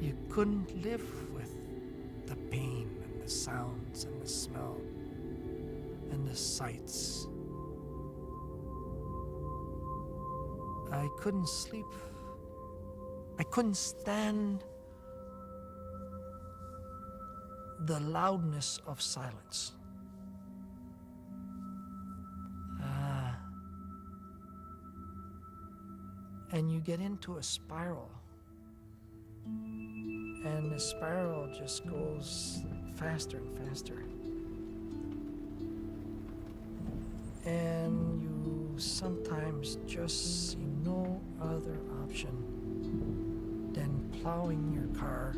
You couldn't live with the pain and the sounds and the smell and the sights. I couldn't sleep. I couldn't stand the loudness of silence. And you get into a spiral. And the spiral just goes faster and faster. And you sometimes just see no other option than plowing your car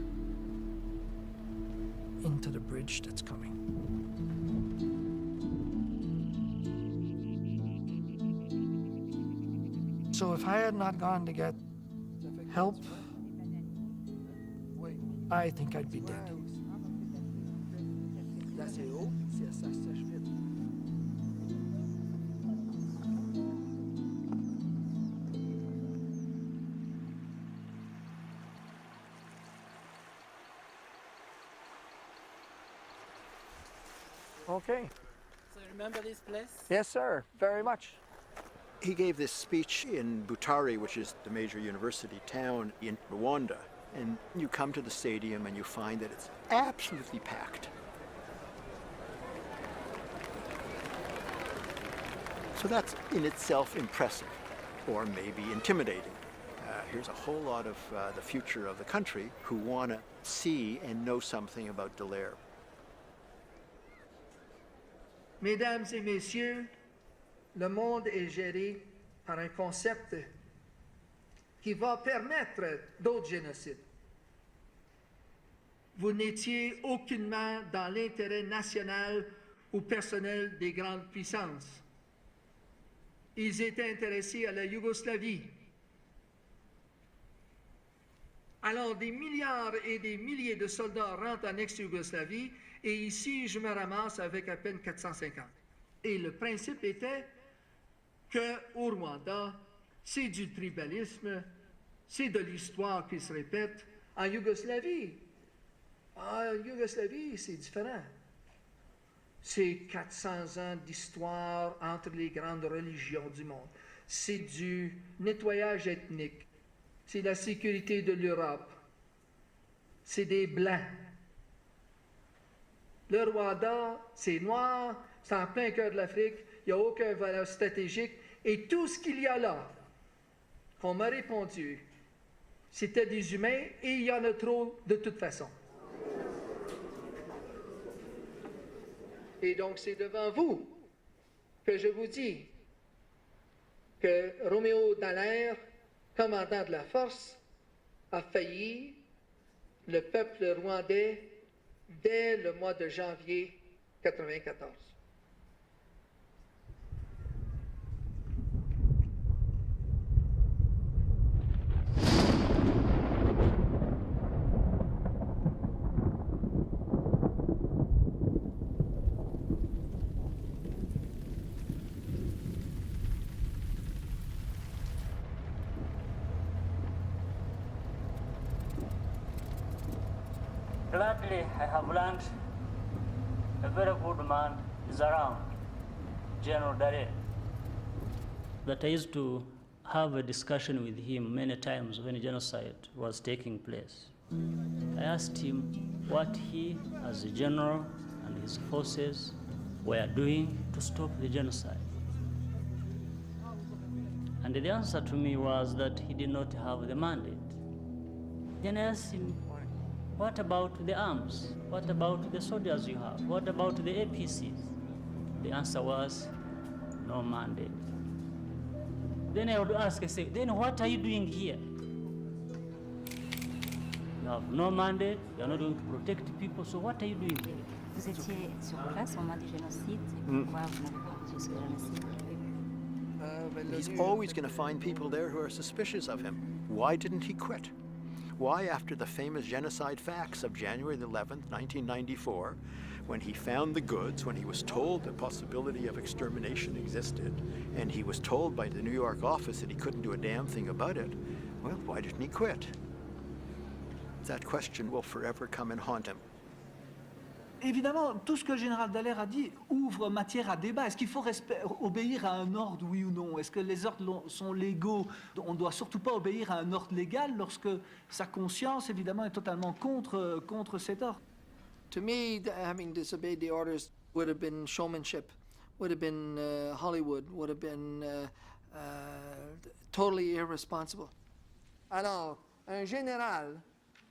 into the bridge that's coming. So if I had not gone to get help, I think I'd be dead. Okay. So you remember this place? Yes, sir. Very much. He gave this speech in Butare, which is the major university town in Rwanda. And you come to the stadium and you find that it's absolutely packed. So that's in itself impressive, or maybe intimidating. Here's a whole lot of the future of the country who want to see and know something about Dallaire. Mesdames et messieurs, le monde est géré par un concept qui va permettre d'autres génocides. Vous n'étiez aucunement dans l'intérêt national ou personnel des grandes puissances. Ils étaient intéressés à la Yougoslavie. Alors, des milliards et des milliers de soldats rentrent en ex-Yougoslavie et ici, je me ramasse avec à peine 450. Et le principe était qu'au Rwanda, c'est du tribalisme, c'est de l'histoire qui se répète. En Yougoslavie, c'est différent. C'est 400 ans d'histoire entre les grandes religions du monde. C'est du nettoyage ethnique. C'est la sécurité de l'Europe. C'est des Blancs. Le Rwanda, c'est noir, c'est en plein cœur de l'Afrique, il n'y a aucune valeur stratégique. Et tout ce qu'il y a là, qu'on m'a répondu, c'était des humains et il y en a trop de toute façon. Et donc, c'est devant vous que je vous dis que Roméo Dallaire, commandant de la force, a failli le peuple rwandais dès le mois de janvier 1994. Gladly, I have learned a very good man is around, General Dallaire. That I used to have a discussion with him many times when genocide was taking place. I asked him what he, as a general, and his forces were doing to stop the genocide. And the answer to me was that he did not have the mandate. Then I asked him, what about the arms? What about the soldiers you have? What about the APCs? The answer was, no mandate. Then I would ask, I say, then what are you doing here? You have no mandate, you are not going to protect people, so what are you doing here? Vous étiez sur place au moment du génocide, pourquoi vous n'avez pas reçu ce génocide? He's always going to find people there who are suspicious of him. Why didn't he quit? Why, after the famous genocide facts of January the 11th, 1994, when he found the goods, when he was told the possibility of extermination existed, and he was told by the New York office that he couldn't do a damn thing about it, well, why didn't he quit? that question will forever come and haunt him. Évidemment, tout ce que le général Dallaire a dit ouvre matière à débat. Est-ce qu'il faut obéir à un ordre, oui ou non? Est-ce que les ordres sont légaux? On ne doit surtout pas obéir à un ordre légal lorsque sa conscience, évidemment, est totalement contre cet ordre. To me, having disobeyed the orders would have been showmanship, would have been Hollywood, would have been totally irresponsible. Alors, un général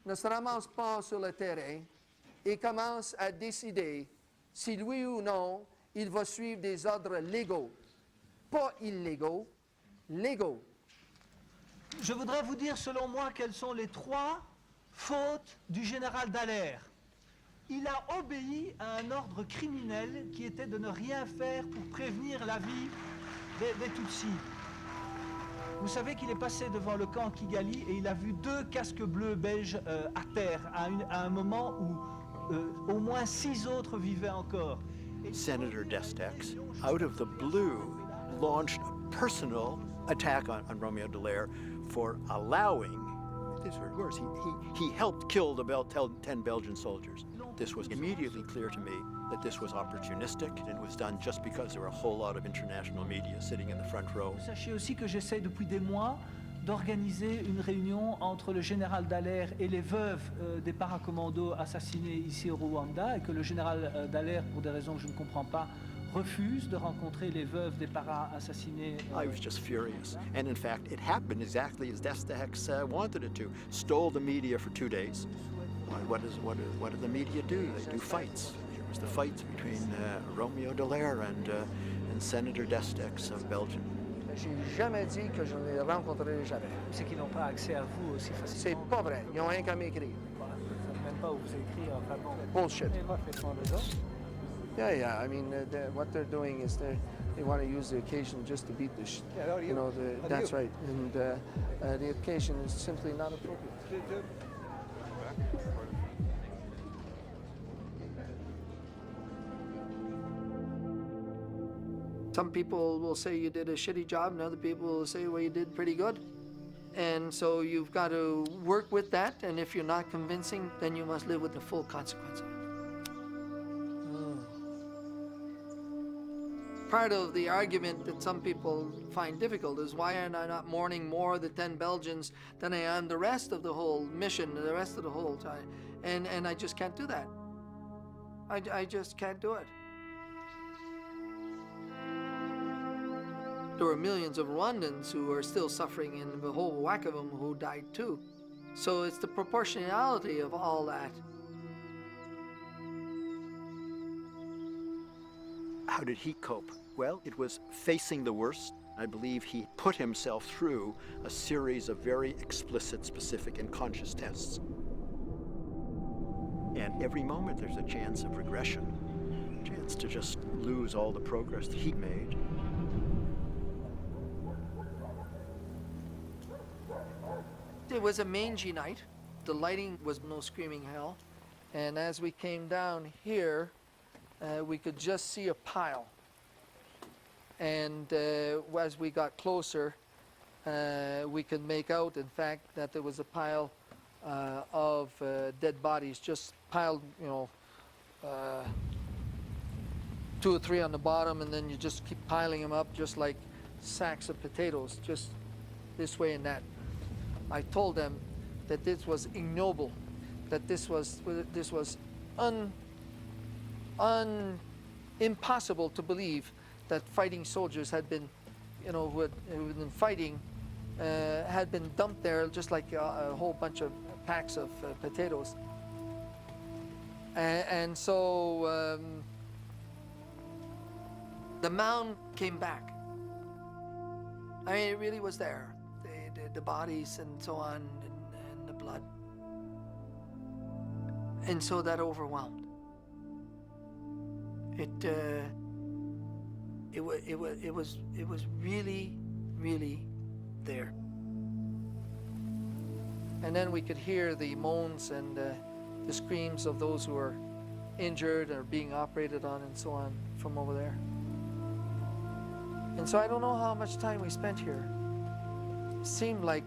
ne se ramasse pas sur le terrain et commence à décider si oui ou non il va suivre des ordres légaux. Pas illégaux, légaux. Je voudrais vous dire, selon moi, quelles sont les 3 fautes du général Dallaire. Il a obéi à un ordre criminel qui était de ne rien faire pour prévenir la vie des Tutsis. Vous savez qu'il est passé devant le camp Kigali et il a vu 2 casques bleus belges à terre à un moment où au moins 6 autres vivaient encore. Senator Destex, out of the blue, launched a personal attack on Romeo Dallaire for allowing, these were words, he helped kill the 10 Belgian soldiers. This was immediately clear to me that this was opportunistic and was done just because there were a whole lot of international media sitting in the front row. Sachez aussi que j'essaie depuis des mois d'organiser une réunion entre le général Dallaire et les veuves des paracommandos assassinés ici au Rwanda, et que le général Dallaire, pour des raisons que je ne comprends pas, refuse de rencontrer les veuves des paras assassinés. I was just furious. And in fact, it happened exactly as Destex wanted it to. Stole the media for 2 days. What do the media do? They do fights. There was the fights between Romeo Dallaire and Senator Destex of Belgium. J'ai jamais dit que je ne les rencontrerai jamais. C'est qu'ils n'ont pas accès à vous aussi C'est facilement. pas vrai. Ils n'ont rien qu'à m'écrire. Ils ne savent même pas où vous écrire. Enfin bon. Bullshit. Yeah. I mean, what they're doing is they want to use the occasion just to beat the that's right. And the occasion is simply not appropriate. Some people will say you did a shitty job, and other people will say, well, you did pretty good. And so you've got to work with that, and if you're not convincing, then you must live with the full consequence of it. Part of the argument that some people find difficult is why am I not mourning more the 10 Belgians than I am the rest of the whole mission, the rest of the whole time? And I just can't do that. I just can't do it. There were millions of Rwandans who are still suffering, and the whole whack of them who died too. So it's the proportionality of all that. How did he cope? Well, it was facing the worst. I believe he put himself through a series of very explicit, specific, and conscious tests. And every moment there's a chance of regression, a chance to just lose all the progress that he made. It was a mangy night. The lighting was no screaming hell. And as we came down here, we could just see a pile. And as we got closer, we could make out, in fact, that there was a pile of dead bodies just piled, 2 or 3 on the bottom, and then you just keep piling them up just like sacks of potatoes, just this way and that. I told them that this was ignoble, that this was impossible to believe that fighting soldiers had been, who had been fighting, had been dumped there just like a whole bunch of packs of potatoes. And so the mound came back. I mean, it really was there. The bodies and so on, and the blood. And so that overwhelmed. It was really, really there. And then we could hear the moans and the screams of those who were injured or being operated on and so on from over there. And so I don't know how much time we spent here. Seemed like